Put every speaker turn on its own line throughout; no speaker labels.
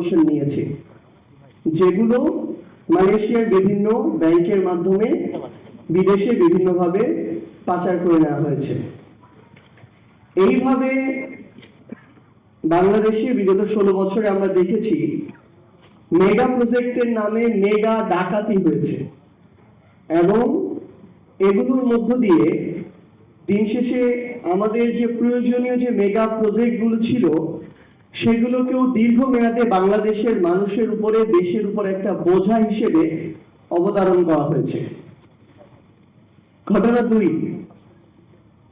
Commission নিয়েছে, যেগুলো মালয়েশিয়ার বিভিন্ন ব্যাংকের মাধ্যমে বিদেশে বিভিন্নভাবে পাচার করে নেওয়া হয়েছে। এইভাবে বাংলাদেশে বিগত 16 বছরে আমরা দেখেছি মেগা প্রজেক্টের নামে মেগা ডাকাতি হয়েছে, এবং এগুলোর মধ্য দিয়ে দিন শেষে আমাদের যে প্রয়োজনীয় যে মেগা প্রজেক্টগুলো ছিল সেগুলোকেও দীর্ঘমেয়াদে বাংলাদেশের মানুষের উপরে, দেশের উপর একটা বোঝা হিসেবে অবতারণ করা হয়েছে। ঘটনা 2,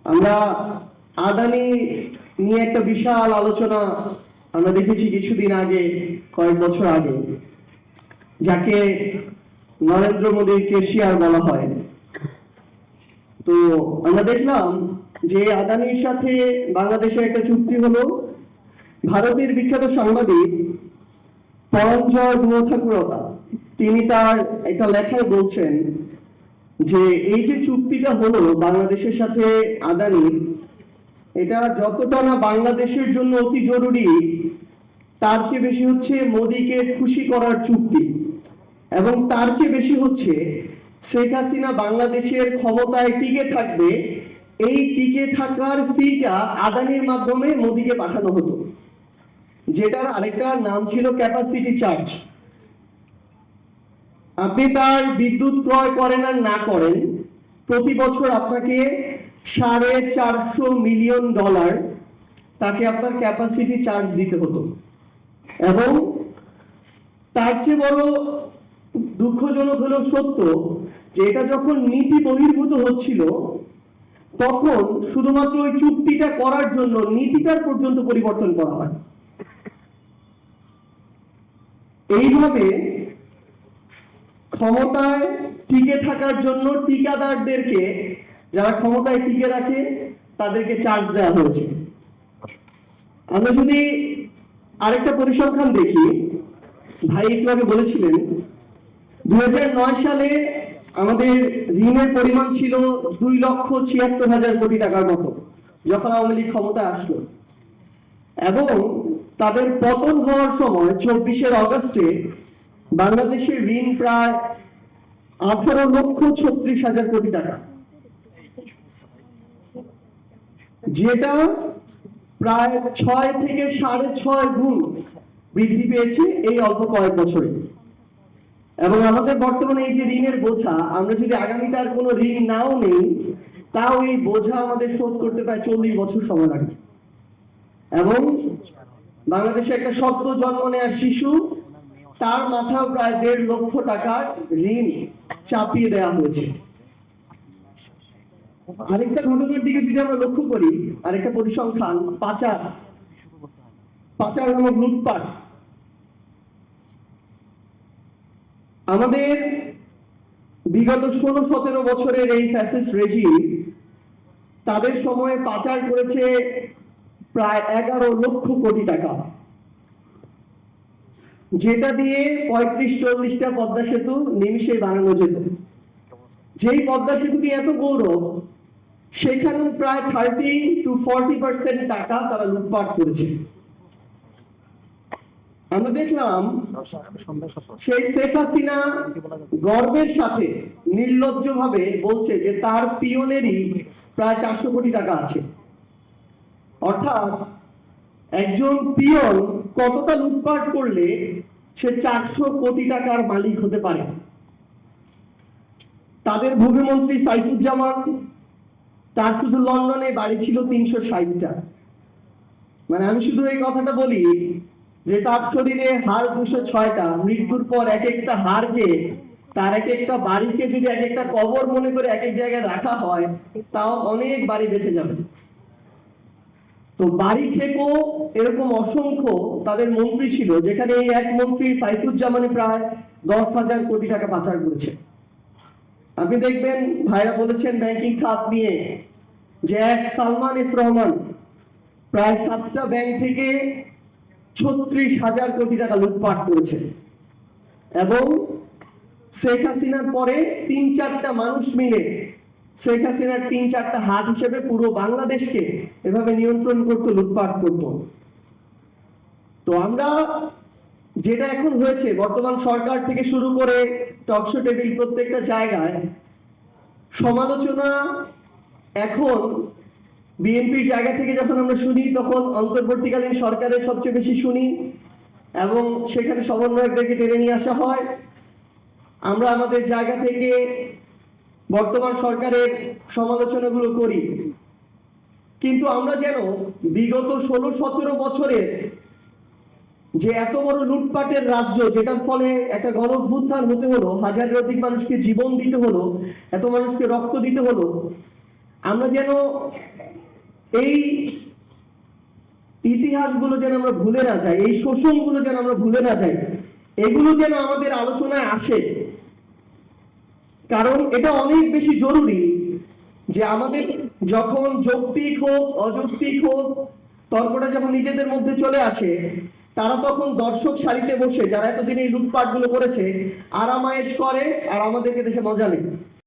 আমরা আদানি নিয়ে একটা বিশাল আলোচনা আমরা দেখেছি কিছুদিন আগে, কয়েক বছর আগে, যাকে নরেন্দ্র মোদীর কেশিয়ার বলা হয়। তো আমরা দেখলাম যে আদানির সাথে বাংলাদেশের একটা চুক্তি হলো। ভারতের বিখ্যাত সাংবাদিক পরঞ্জয় গুহঠাকুরতা তিনি তার একটা লেখায় বলছেন যে এই যে চুক্তিটা হলো বাংলাদেশের সাথে আদানির, এটা যতটা না বাংলাদেশের জন্য অতি জরুরি, তার চেয়ে বেশি হচ্ছে মোদীকে খুশি করার চুক্তি, এবং তার চেয়ে বেশি হচ্ছে শেখ হাসিনা বাংলাদেশের ক্ষমতায় টিকে থাকবে, এই টিকে থাকার ফিটা আদানির মাধ্যমে মোদীকে পাঠানো হতো, যেটার আরেকটা নাম ছিল ক্যাপাসিটি চার্জ। আপনি তার বিদ্যুৎ ক্রয় করেন আর না করেন, প্রতি বছর আপনাকে $450 মিলিয়ন তাকে আপনার ক্যাপাসিটি চার্জ দিতে হতো। এবং তার চেয়ে বড় দুঃখজনক হলেও সত্য যে এটা যখন নীতি বহির্ভূত হচ্ছিল, তখন শুধুমাত্র ওই চুক্তিটা করার জন্য নীতিটার পর্যন্ত পরিবর্তন করা হয়। এইভাবে ক্ষমতায় টিকে থাকার জন্য ঠিকাদারদেরকে, যারা ক্ষমতায় টিকে রাখে, তাদেরকে চার্জ দেওয়া হয়েছে। আমরা যদি আরেকটা পরিসংখ্যান দেখি, ভাই একটু আগে বলেছিলেন 2009 সালে আমাদের ঋণের পরিমাণ ছিল 2,76,000 কোটি টাকার মতো, যখন আওয়ামী লীগ ক্ষমতা আসলো। এবং তাদের পতন হওয়ার সময় 24 অগস্টে বাংলাদেশের ঋণ প্রায় 18,36,000 কোটি টাকা, যেটা প্রায় 6 থেকে 6.5 গুণ বৃদ্ধি পেয়েছে এই অল্প কয়েক বছরে। এবং আমাদের বর্তমানে এই যে ঋণের বোঝা, আমরা যদি আগামীতে আর কোনো ঋণ নাও নেই, তাও এই বোঝা আমাদের শোধ করতে প্রায় 40 বছর সময় লাগবে। এবং বাংলাদেশে একটা সদ্য জন্ম নেওয়ার শিশু, তার মাথাও প্রায় 1.5 লক্ষ টাকার ঋণ চাপিয়ে দেওয়া হয়েছে। আরেকটা ঘটনার দিকে যদি আমরা লক্ষ্য করি, আরেকটা পরিসংখ্যান, পাচার নামক লুটপাট। আমাদের বিগত 16-17 বছরের এই ফ্যাসিস্ট রেজিম তাদের সময়ে পাচার করেছে প্রায় 11 লক্ষ কোটি টাকা, যেটা দিয়ে 35-40টা পদ্মা সেতু নিমিষে বানানো যেত। যেই পদ্মা সেতুটি এত গৌরব, সেখানেও প্রায় 30-40% টাকা তারা লুটপাট করেছে। আমরা দেখলাম সেই শেখ হাসিনা গর্বের সাথে নির্লজ্জভাবে বলছে যে তার পিয়নেরই প্রায় 400 কোটি টাকা আছে। অর্থাৎ একজন পিয়ন কতটা লুটপাট করলে সে 400 কোটি টাকার মালিক হতে পারে। তাদের ভূমিমন্ত্রী সাইফুজ্জামান, তার শুধু লন্ডনে বাড়ি ছিল 360টা। মানে আমি শুধু এই কথাটা বলি যে তার শরীরে হাড় 206টা, মৃত্যুর পর এক একটা হাড়কে, তার এক একটা বাড়িকে যদি এক একটা কবর মনে করে এক এক জায়গায় রাখা হয়, তাও অনেক বাড়ি বেঁচে যাবে। তো বাড়ি খেকো এরকম অসংখ্য তাদের মন্ত্রী ছিল, যেখানে এই এক মন্ত্রী সাইফুজ্জামানে প্রায় 10,000 কোটি টাকা পাচার করেছে। আপনি দেখবেন ভাইরা বলেছেন ব্যাংকিং খাত নিয়ে যে এক সালমান এফ রহমান প্রায় 7টা ব্যাংক থেকে 36,000 কোটি টাকা লুটপাট করেছে। এবং শেখ হাসিনার পরে 3-4টা মানুষ মিলে শেখ হাসিনার 3-4টা হাত হিসেবে পুরো বাংলাদেশকে এভাবে নিয়ন্ত্রণ করতো, লুটপাট করতো। তো আমরা যেটা এখন হয়েছে, বর্তমান সরকার থেকে শুরু করে টকশো টেবিল প্রত্যেকটা জায়গায় সমালোচনা এখন বিএনপির জায়গা থেকে যখন আমরা শুনি, তখন অন্তর্বর্তীকালীন সরকারের সবচেয়ে বেশি শুনি এবং সেখানে সমন্বয়কদেরকে টেনে নিয়ে আসা হয়। আমরা আমাদের জায়গা থেকে বর্তমান সরকারের সমালোচনাগুলো করি, কিন্তু আমরা যেন বিগত 16-17 বছরের যে এত বড় লুটপাটের রাজ্য, যেটার ফলে একটা গণঅভ্যুত্থান হতে হলো, হাজারের অধিক মানুষকে জীবন দিতে হলো, এত মানুষকে রক্ত দিতে হলো, আমরা যেন এই ইতিহাসগুলো যেন আমরা ভুলে না যাই, এই শোষণগুলো যেন আমরা ভুলে না যাই, এগুলো যেন আমাদের আলোচনায় আসে। কারণ এটা অনেক বেশি জরুরি যে আমাদের যখন যৌক্তিক হোক অযৌক্তিক হোক তর্কটা যখন নিজেদের মধ্যে চলে আসে, তারা তখন দর্শক সারিতে বসে যারা এতদিন এই লুটপাট গুলো করেছে আরামায়েশ করে আর আমাদেরকে দেখে মজা নেয়।